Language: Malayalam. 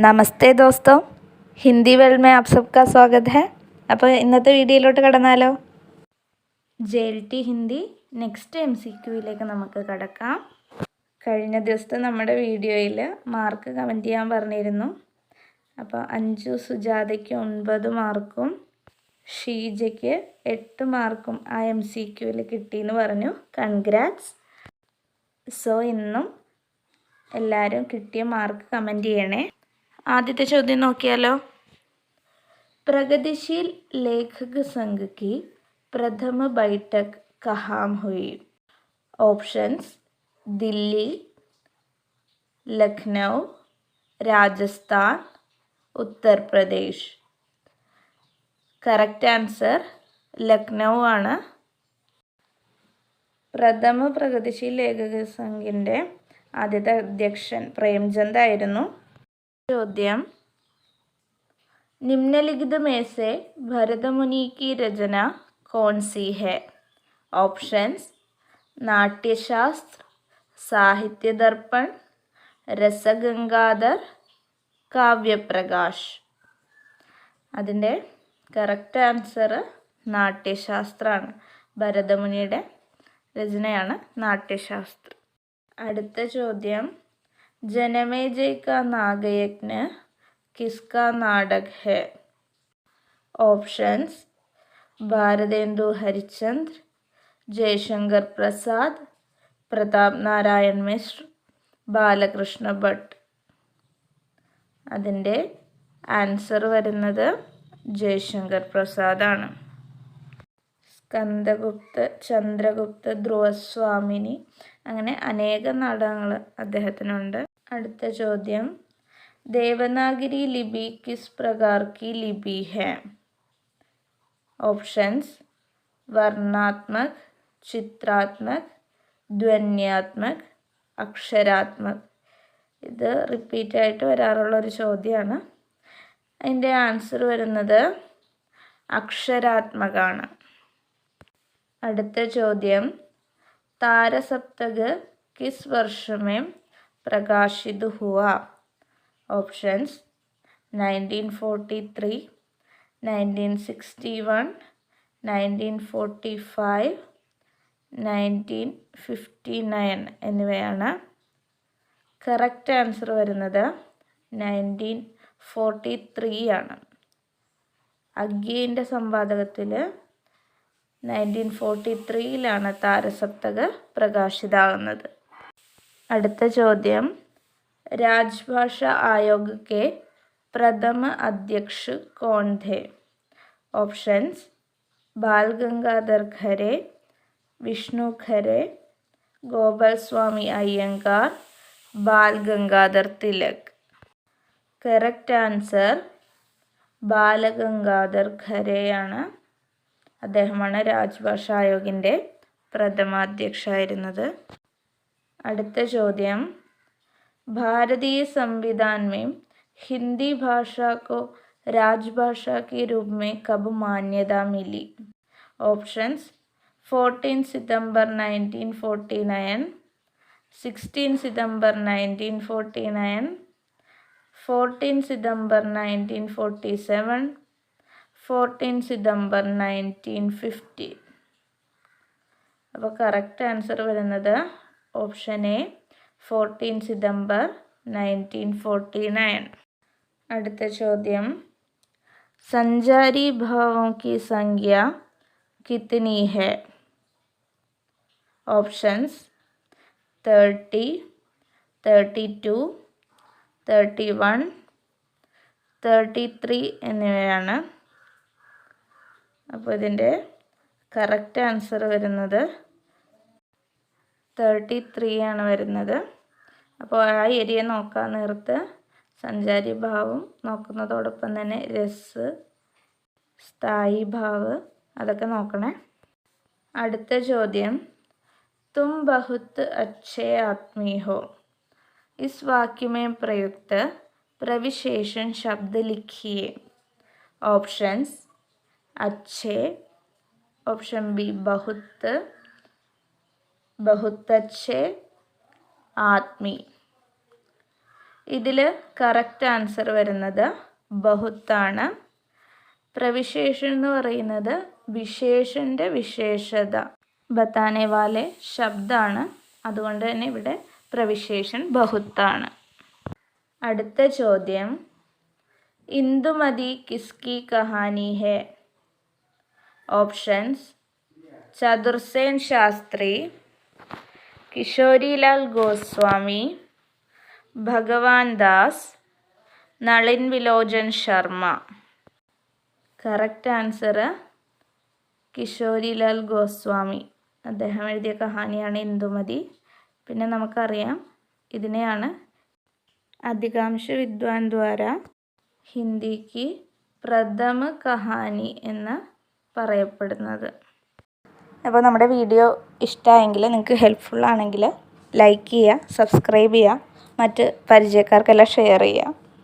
നമസ്തേ ദോസ്തോ, ഹിന്ദി വേൾഡ് में आप सबका स्वागत है. അപ്പോൾ ഇന്നത്തെ വീഡിയോയിലോട്ട് കടന്നാലോ. JLT ഹിന്ദി നെക്സ്റ്റ് MCQയിലേക്ക് നമുക്ക് കടക്കാം. കഴിഞ്ഞ ദിവസത്തെ നമ്മുടെ വീഡിയോയിൽ മാർക്ക് കമൻറ്റ് ചെയ്യാൻ പറഞ്ഞിരുന്നു. അപ്പോൾ അഞ്ജു സുജാതയ്ക്ക് 9 മാർക്കും ഷീജയ്ക്ക് 8 മാർക്കും ആ MCQയിൽ കിട്ടിയെന്ന് പറഞ്ഞു. കൺഗ്രാറ്റ്സ്. സോ ഇന്നും എല്ലാവരും കിട്ടിയ മാർക്ക് കമൻറ്റ് ചെയ്യണേ. आदित्य ചോദ്യം നോക്കിയാലോ. प्रगतिशील लेखक संघ की प्रथम बैठक कहाँ हुई? Options Delhi, Lucknow, Rajasthan, Uttar Pradesh. Correct answer Lucknow ആണ്. പ്രഥമ പ്രഗതിശീൽ ലേഖക സംഘിൻ്റെ ആദ്യത്തെ അധ്യക്ഷൻ പ്രേംചന്ദ് ആയിരുന്നു. ചോദ്യം निम्नलिखित में से भरतमुनि की रचना कौन सी है? ऑप्शंस नाट्यशास्त्र, साहित्य दर्पण, രസഗംഗാധർ, കാവ്യപ്രകാശ്. അതിൻ്റെ കറക്റ്റ് ആൻസർ നാട്യശാസ്ത്രമാണ്. ഭരതമുനിയുടെ രചനയാണ് നാട്യശാസ്ത്ര. അടുത്ത ചോദ്യം जनमेजय का नागयज्ञ किसका नाटक है? ऑप्शंस भारतेंदु हरिश्चंद्र, जयशंकर प्रसाद, प्रताप नारायण मिश्र, ബാലകൃഷ്ണ ഭട്ട്. അതിൻ്റെ ആൻസർ വരുന്നത് ജയശങ്കർ പ്രസാദാണ്. സ്കന്ദഗുപ്ത, ചന്ദ്രഗുപ്ത, ധ്രുവസ്വാമിനി, അങ്ങനെ അനേകം നാടകങ്ങൾ അദ്ദേഹത്തിനുണ്ട്. അടുത്ത ചോദ്യം देवनागरी लिपि किस प्रकार की लिपि है? ऑप्शंस वर्णात्मक, चित्रात्मक, ധ്വന്യാത്മക, അക്ഷരാത്മക. ഇത് റിപ്പീറ്റായിട്ട് വരാറുള്ളൊരു ചോദ്യമാണ്. അതിൻ്റെ ആൻസർ വരുന്നത് അക്ഷരാത്മകമാണ്. അടുത്ത ചോദ്യം താരസപ്തക് കിസ് വർഷമേ പ്രകാശിത് ഹുआ? ऑप्शंस 1943, 1961, 1945, 1959 എന്നിവയാണ്. കറക്റ്റ് ആൻസർ വരുന്നത് 1943 ആണ്. അഗ്ഗിൻ്റെ സമ്പാദകത്തിൽ 1943 താരസപ്തക് പ്രകാശിതാകുന്നത്. അടുത്ത ചോദ്യം राजभाषा आयोग के प्रथम अध्यक्ष कौन थे? ऑप्शंस बाल गंगाधर खरे, विष्णु खरे, गोपाल स्वामी अयंगार, बाल गंगाधर तिलक. കറക്റ്റ് ആൻസർ ബാലഗംഗാധർ ഖരെയാണ്. അദ്ദേഹമാണ് രാജ്ഭാഷാ ആയോഗിൻ്റെ പ്രഥമ അധ്യക്ഷനായിരുന്നത്. അടുത്ത ചോദ്യം भारतीय संविधान में हिंदी भाषा को राजभाषा के रूप में कब मान्यता मिली? ऑप्शंस 14 सितंबर 1949, 16 सितंबर 1949, 14 सितंबर 1947, 14 सितंबर 1950. അപ്പോൾ കറക്റ്റ് ആൻസർ വരുന്നത് ഓപ്ഷൻ എ 14 सितंबर 1949. അടുത്ത ചോദ്യം संचारी भावों की संख्या कितनी है? ऑप्शंस 30, 32, 31, 33 എന്നിവയാണ്. അപ്പോൾ ഇതിൻ്റെ കറക്റ്റ് ആൻസർ വരുന്നത് 33 ആണ് വരുന്നത്. അപ്പോൾ ആ ഏരിയ നോക്കാൻ നേരത്ത് സഞ്ചാരി ഭാവം നോക്കുന്നതോടൊപ്പം തന്നെ രസ്, സ്ഥായി ഭാവ് അതൊക്കെ നോക്കണേ. അടുത്ത ചോദ്യം തും ബഹുത് അച്ഛേ ആത്മീ ഹോ ഇസ് വാക്യ में प्रयुक्त प्रविशेषण शब्द लिखिए. ऑप्शंस अच्छे, ऑप्शन बी बहुत, बहुत अच्छे, आत्मी. ഇതിൽ കറക്റ്റ് ആൻസർ വരുന്നത് ബഹുത്താണ്. പ്രവിശേഷൻ എന്ന് പറയുന്നത് വിശേഷൻ്റെ വിശേഷത ബത്താനെ വാലെ ശബ്ദമാണ്. അതുകൊണ്ട് തന്നെ ഇവിടെ പ്രവിശേഷൻ ബഹുത്താണ്. അടുത്ത ചോദ്യം, ഇന്ദുമതി കിസ്കി കഹാനി ഹെ? Options: Chatursen Shastri, Kishorilal Goswami, Bhagwan Das, Nalin Vilochan Sharma. Correct answer Kishorilal Goswami. അദ്ദേഹം എഴുതിയ കഹാനിയാണ് ഇന്ദുമതി. പിന്നെ നമുക്കറിയാം, ഇതിനെയാണ് അധികാംശ വിദ്വാൻ ദ്വാര ഹിന്ദിക്ക് പ്രഥമ കഹാനി എന്ന് പറയപ്പെടുന്നത്. അപ്പോൾ നമ്മുടെ വീഡിയോ ഇഷ്ടമായെങ്കിൽ, നിങ്ങൾക്ക് ഹെൽപ്ഫുൾ ആണെങ്കിൽ ലൈക്ക് ചെയ്യുക, സബ്സ്ക്രൈബ് ചെയ്യുക, മറ്റ് പരിചയക്കാർക്കെല്ലാം ഷെയർ ചെയ്യുക.